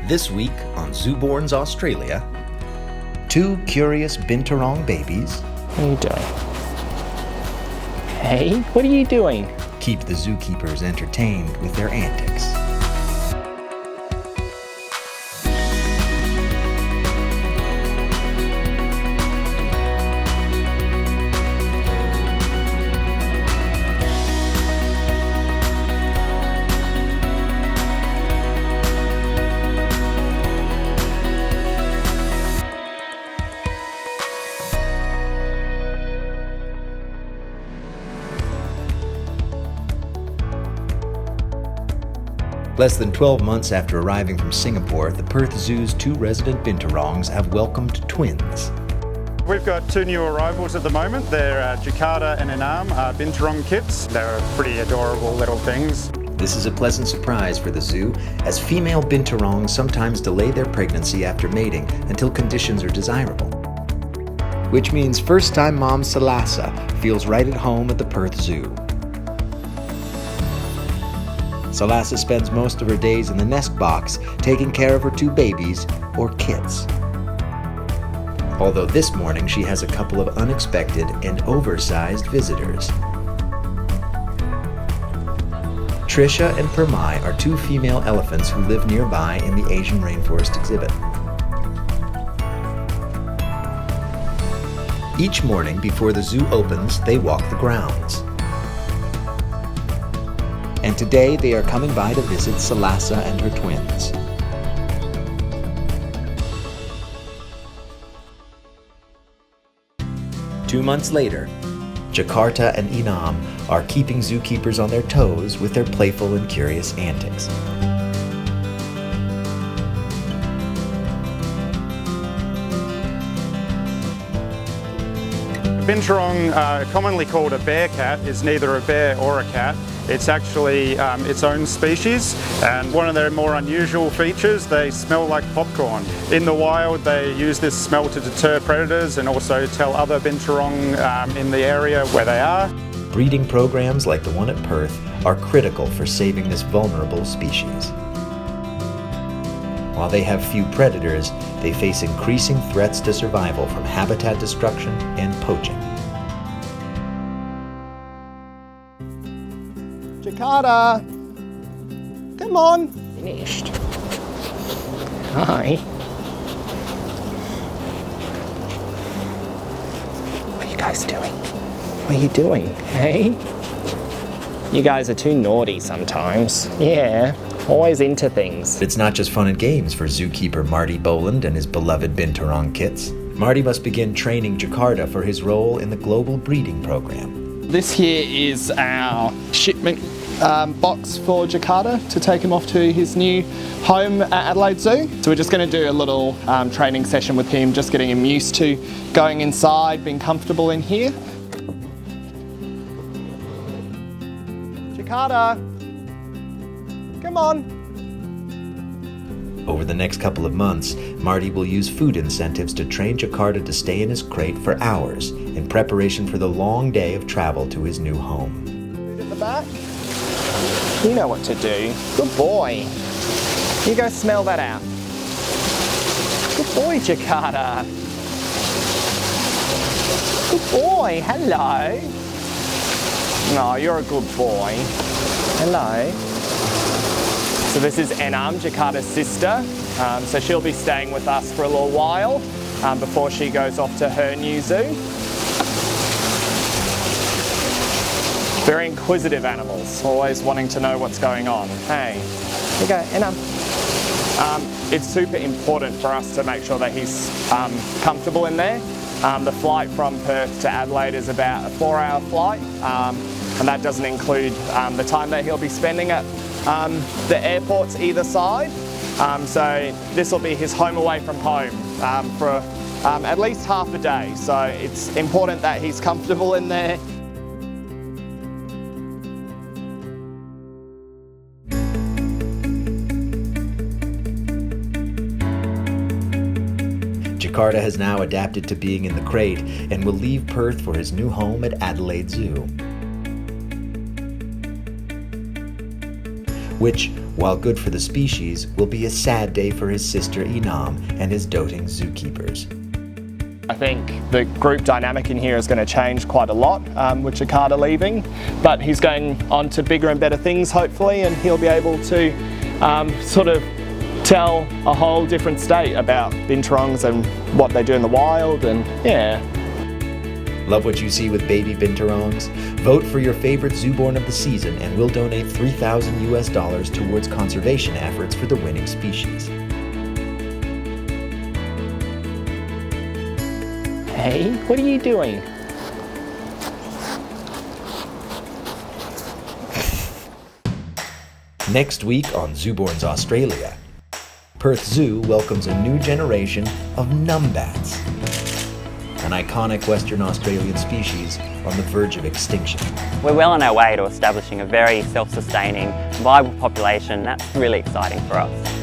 This week on ZooBorns Australia, two curious Binturong babies. What are you doing? Hey, what are you doing? Keep the zookeepers entertained with their antics. Less than 12 months after arriving from Singapore, the Perth Zoo's two resident Binturongs have welcomed twins. We've got two new arrivals at the moment. They're Jakarta and Inam, Binturong kits. They're pretty adorable little things. This is a pleasant surprise for the zoo, as female Binturongs sometimes delay their pregnancy after mating until conditions are desirable. Which means first-time mom Salasa feels right at home at the Perth Zoo. Salasa spends most of her days in the nest box, taking care of her two babies, or kits. Although this morning she has a couple of unexpected and oversized visitors. Trisha and Permai are two female elephants who live nearby in the Asian rainforest exhibit. Each morning before the zoo opens, they walk the grounds. And today they are coming by to visit Salasa and her twins. Two months later, Jakarta and Inam are keeping zookeepers on their toes with their playful and curious antics. Binturong, commonly called a bear cat, is neither a bear or a cat. It's actually its own species, and one of their more unusual features, they smell like popcorn. In the wild, they use this smell to deter predators and also tell other Binturong in the area where they are. Breeding programs like the one at Perth are critical for saving this vulnerable species. While they have few predators, they face increasing threats to survival from habitat destruction and poaching. Jakarta! Come on! Finished. Hi. What are you guys doing? What are you doing? Hey? You guys are too naughty sometimes. Yeah, always into things. It's not just fun and games for zookeeper Marty Boland and his beloved Binturong kits. Marty must begin training Jakarta for his role in the global breeding program. This here is our shipment box for Jakarta to take him off to his new home at Adelaide Zoo. So we're just going to do a little training session with him, just getting him used to going inside, being comfortable in here. Jakarta, come on. Over the next couple of months, Marty will use food incentives to train Jakarta to stay in his crate for hours in preparation for the long day of travel to his new home. Food at the back. You know what to do. Good boy. You go smell that out. Good boy, Jakarta. Good boy. Hello. No, you're a good boy. Hello. So this is Enam, Jakarta's sister. So she'll be staying with us for a little while before she goes off to her new zoo. Very inquisitive animals, always wanting to know what's going on. Hey, here you go, Enam. It's super important for us to make sure that he's comfortable in there. The flight from Perth to Adelaide is about a 4-hour flight, and that doesn't include the time that he'll be spending at the airports either side. So this will be his home away from home for at least half a day. So it's important that he's comfortable in there. Jakarta has now adapted to being in the crate and will leave Perth for his new home at Adelaide Zoo. which, while good for the species, will be a sad day for his sister Inam and his doting zookeepers. I think the group dynamic in here is going to change quite a lot with Jakarta leaving, but he's going on to bigger and better things hopefully, and he'll be able to sort of tell a whole different state about Binturongs and what they do in the wild, and yeah. Love what you see with baby Binturongs? Vote for your favorite ZooBorn of the season and we'll donate $3,000 towards conservation efforts for the winning species. Hey, what are you doing? Next week on ZooBorns Australia, Perth Zoo welcomes a new generation of numbats, an iconic Western Australian species on the verge of extinction. We're well on our way to establishing a very self-sustaining, viable population. That's really exciting for us.